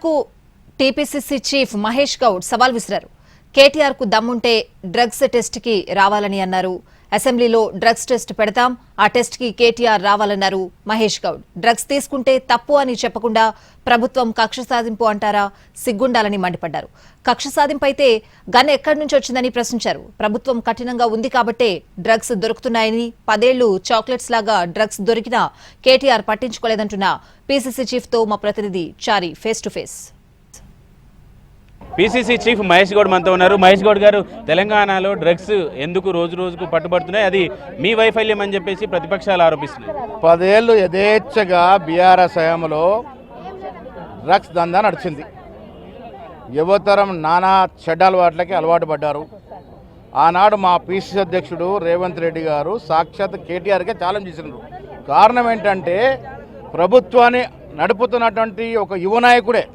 కేటీఆర్ కు TPCC chief Mahesh Goud సవాల్ విసిరారు. కేటీఆర్ కు దమ్ముంటే డ్రగ్స్ టెస్ట్ కి రావాలని అన్నారు. అసెంబ్లీలో డ్రగ్స్ టెస్ట్ పెడతాం, ఆ టెస్ట్ కి కేటీఆర్ రావాలన్నారు మహేష్ గౌడ్. డ్రగ్స్ తీసుకుంటే తప్పు అని చెప్పకుండా ప్రభుత్వం కక్ష సాధింపు అంటారా, సిగ్గుండాలని మండిపడ్డారు. కక్ష సాధింపు అయితే గన్ ఎక్కడి నుంచి వచ్చిందని ప్రశ్నించారు. ప్రభుత్వం కఠినంగా ఉంది కాబట్టే డ్రగ్స్ దొరుకుతున్నాయని, 10 ఏళ్లు చాక్లెట్స్ లాగా డ్రగ్స్ దొరికినా కేటీఆర్ పట్టించుకోలేదంటున్న పీసీసీ చీఫ్ తో మా ప్రతినిధి Chari face to face. PCC chief Mahesh Goud మనతో ఉన్నారు. మహేష్ గౌడ్ గారు, తెలంగాణలో డ్రగ్స్ ఎందుకు రోజు రోజుకు పట్టుబడుతున్నాయి, అది మీ వైఫల్యం అని చెప్పేసి ప్రతిపక్షాలు ఆరోపిస్తున్నాయి. 10 ఏళ్ళు యథేచ్ఛగా బీఆర్ఎస్ హయాంలో డ్రగ్స్ దందా నడిచింది. యువతరం నానా చెడ్డ అలవాట్లకి అలవాటు పడ్డారు. ఆనాడు మా పీసీసీ అధ్యక్షుడు రేవంత్ రెడ్డి గారు సాక్షాత్ కేటీఆర్కే ఛాలెంజ్ చేసినారు. కారణం ఏంటంటే ప్రభుత్వాన్ని నడుపుతున్నటువంటి ఒక యువ నాయకుడే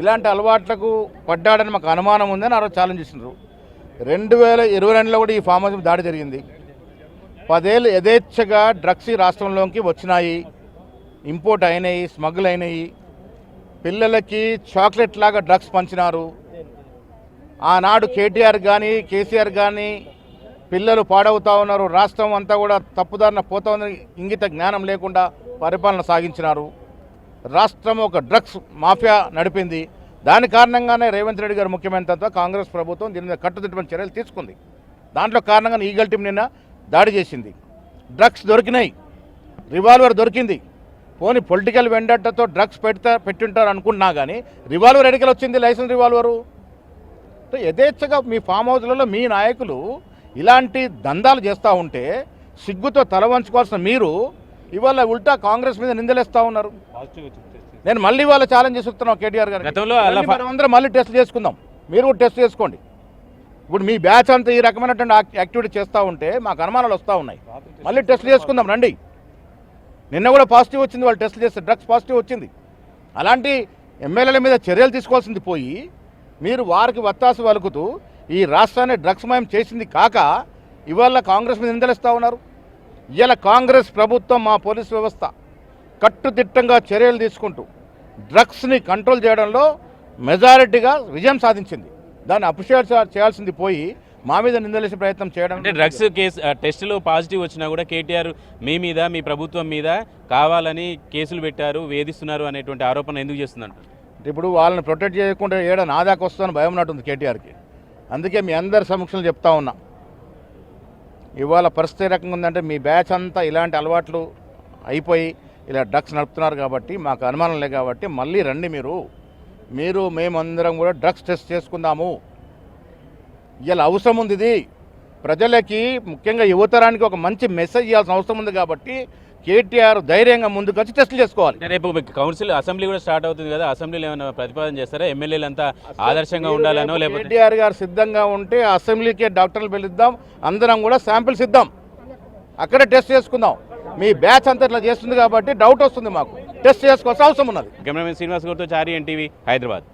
ఇలాంటి అలవాట్లకు పడ్డాడని మాకు అనుమానం ఉందని ఆ రోజు ఛాలెంజ్ చేసినారు. 2022లో కూడా ఈ ఫామ్ హౌస్ దాడి జరిగింది. 10 ఏళ్ళు యథేచ్ఛగా డ్రగ్స్ ఈ రాష్ట్రంలోకి వచ్చినాయి, ఇంపోర్ట్ అయినాయి, స్మగుల్ అయినాయి. పిల్లలకి చాక్లెట్ లాగా డ్రగ్స్ పంచినారు. ఆనాడు కేటీఆర్ కానీ కేసీఆర్ కానీ పిల్లలు పాడవుతా ఉన్నారు, రాష్ట్రం అంతా కూడా తప్పుదారిన పోతా ఉందని ఇంగిత జ్ఞానం లేకుండా పరిపాలన సాగించినారు. రాష్ట్రం ఒక డ్రగ్స్ మాఫియా నడిపింది. దాని కారణంగానే రేవంత్ రెడ్డి గారు ముఖ్యమంత్రితో కాంగ్రెస్ ప్రభుత్వం దీని మీద కట్టుదిట్టమైన చర్యలు తీసుకుంది. దాంట్లో కారణంగా ఈగల్ టీం నిన్న దాడి చేసింది. డ్రగ్స్ దొరికినాయి, రివాల్వర్ దొరికింది. పోనీ పొలిటికల్ వెండటతో డ్రగ్స్ పెట్టుంటారు అనుకుంటున్నా కానీ రివాల్వర్ ఎడికలు వచ్చింది, లైసెన్స్ రివాల్వరు. యథేచ్ఛగా మీ ఫామ్ హౌస్లలో మీ నాయకులు ఇలాంటి దందాలు చేస్తూ ఉంటే సిగ్గుతో తల వంచుకోవాల్సిన మీరు ఇవాళ ఉల్టా కాంగ్రెస్ మీద నిందలేస్తూ ఉన్నారు. నేను మళ్ళీ ఇవాళ ఛాలెంజ్ చేస్తున్నాను కేటీఆర్ గారు, అందరం మళ్ళీ టెస్ట్ చేసుకుందాం, మీరు కూడా టెస్ట్ చేసుకోండి. ఇప్పుడు మీ బ్యాచ్ అంతా ఈ రకమైనటువంటి యాక్టివిటీ చేస్తూ ఉంటే మాకు అనుమానాలు వస్తూ ఉన్నాయి. మళ్ళీ టెస్ట్ చేసుకుందాం రండి. నిన్న కూడా పాజిటివ్ వచ్చింది, వాళ్ళు టెస్ట్ చేస్తే డ్రగ్స్ పాజిటివ్ వచ్చింది. అలాంటి ఎమ్మెల్యేల మీద చర్యలు తీసుకోవాల్సింది పోయి మీరు వారికి వత్తాసు వలుకుతూ ఈ రాష్ట్రాన్ని డ్రగ్స్ మయం చేసింది కాక ఇవాళ కాంగ్రెస్ మీద నిందలేస్తూ ఉన్నారు. ఇలా కాంగ్రెస్ ప్రభుత్వం మా పోలీస్ వ్యవస్థ కట్టుదిట్టంగా చర్యలు తీసుకుంటూ డ్రగ్స్ని కంట్రోల్ చేయడంలో మెజారిటీగా విజయం సాధించింది. దాన్ని అప్రిషియేట్ చేయాల్సింది పోయి మా మీద నిందలేసే ప్రయత్నం చేయడం. అంటే డ్రగ్స్ కేసు టెస్టులో పాజిటివ్ వచ్చినా కూడా కేటీఆర్ మీ మీద, మీ ప్రభుత్వం మీద కావాలని కేసులు పెట్టారు, వేధిస్తున్నారు అనేటువంటి ఆరోపణ ఎందుకు చేస్తుందంట? ఇప్పుడు వాళ్ళని ప్రొటెక్ట్ చేయకుండా ఏడా నా దాకా వస్తుందని భయం ఉన్నట్టుంది కేటీఆర్కి. అందుకే మీ అందరి సమక్షంలో చెప్తా ఉన్నా, ఇవాళ పరిస్థితి రకంగా ఉందంటే మీ బ్యాచ్ అంతా ఇలాంటి అలవాట్లు అయిపోయి ఇలా డ్రగ్స్ నడుపుతున్నారు కాబట్టి మాకు అనుమానం లేదు. కాబట్టి మళ్ళీ రండి, మీరు మేమందరం కూడా డ్రగ్స్ టెస్ట్ చేసుకుందాము. ఇలా అవసరం ఉంది. ఇది ప్రజలకి ముఖ్యంగా యువతరానికి ఒక మంచి మెసేజ్ ఇవ్వాల్సిన అవసరం ఉంది. కాబట్టి కేటీఆర్ ధైర్యంగా ముందుకు వచ్చి టెస్టులు చేసుకోవాలి. రేపు కౌన్సిల్ అసెంబ్లీ కూడా స్టార్ట్ అవుతుంది కదా, అసెంబ్లీలో ఏమైనా ప్రతిపాదన చేస్తారా? ఎమ్మెల్యేలు అంతా ఆదర్శంగా ఉండాలనో లేకపోతే కేటీఆర్ గారు సిద్ధంగా ఉంటే అసెంబ్లీకే డాక్టర్లు పిలుద్దాం, అందరం కూడా శాంపిల్స్ ఇద్దాం, అక్కడే టెస్ట్ చేసుకుందాం. మీ బ్యాచ్ అంతా ఇట్లా చేస్తుంది కాబట్టి డౌట్ వస్తుంది, మాకు టెస్ట్ చేసుకోవాల్సిన అవసరం ఉన్నది. కెమెరామెన్ శ్రీనివాస్ గౌడ్తో చారి, ఎన్టీవీ, హైదరాబాద్.